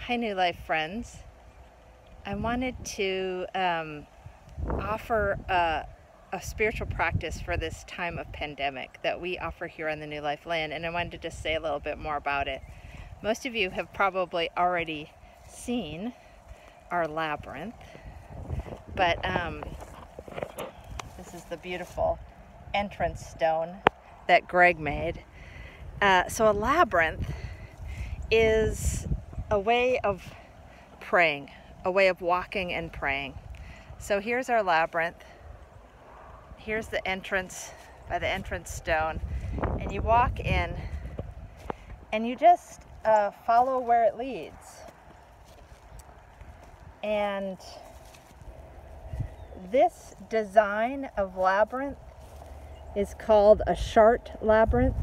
Hi, New Life friends. I wanted to offer a spiritual practice for this time of pandemic that we offer here on the New Life land, and I wanted to just say a little bit more about it. Most of you have probably already seen our labyrinth, but this is the beautiful entrance stone that Greg made. So a labyrinth is a way of praying, a way of walking and praying. So here's our labyrinth. Here's the entrance by the entrance stone, and you walk in and you just follow where it leads. And this design of labyrinth is called a Chartres labyrinth,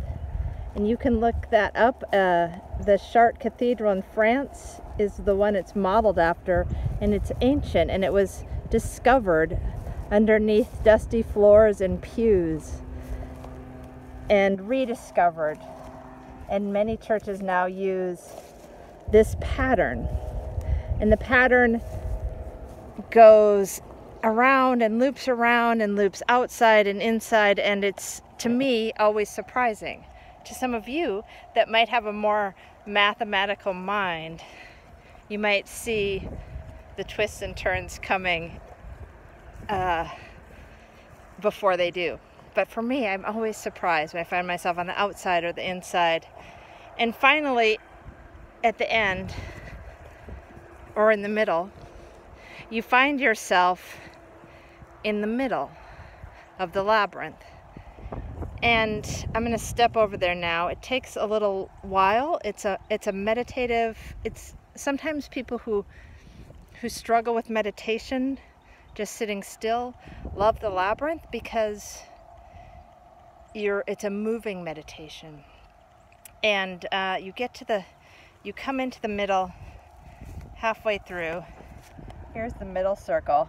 and you can look that up. The Chartres Cathedral in France is the one it's modeled after, and it's ancient, and it was discovered underneath dusty floors and pews and rediscovered, and many churches now use this pattern, and the pattern goes around and loops outside and inside, and it's, to me, always surprising. To some of you that might have a more mathematical mind, you might see the twists and turns coming before they do. But for me, I'm always surprised when I find myself on the outside or the inside. And finally, at the end, or in the middle, you find yourself in the middle of the labyrinth. And I'm going to step over there now. It takes a little while. It's a meditative. It's sometimes people who struggle with meditation, just sitting still, love the labyrinth because it's a moving meditation. And you come into the middle, halfway through. Here's the middle circle,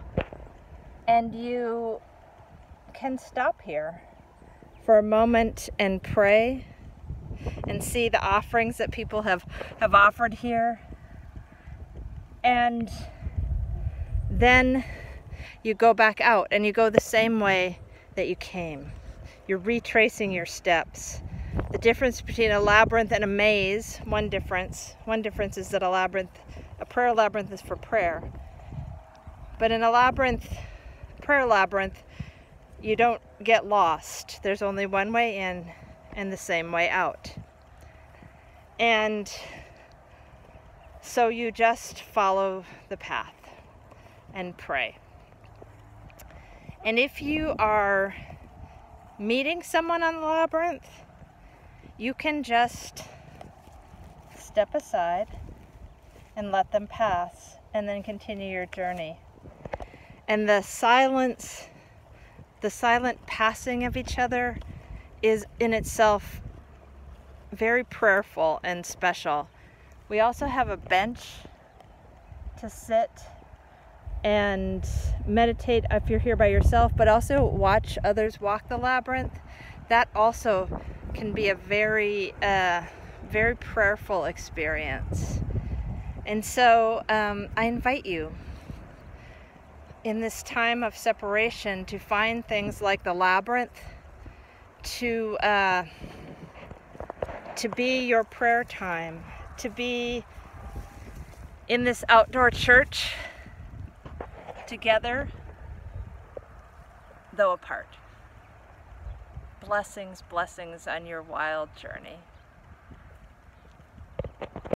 and you can stop here for a moment and pray and see the offerings that people have offered here. And then you go back out and you go the same way that you came. You're retracing your steps. The difference between a labyrinth and a maze, one difference is that a prayer labyrinth is for prayer. But in a prayer labyrinth, you don't get lost. There's only one way in and the same way out. And so you just follow the path and pray. And if you are meeting someone on the labyrinth, you can just step aside and let them pass and then continue your journey. And the silent passing of each other is in itself very prayerful and special. We also have a bench to sit and meditate if you're here by yourself, but also watch others walk the labyrinth. That also can be a very prayerful experience. And so I invite you in this time of separation to find things like the labyrinth to be your prayer time, to be in this outdoor church together, though apart. Blessings on your wild journey.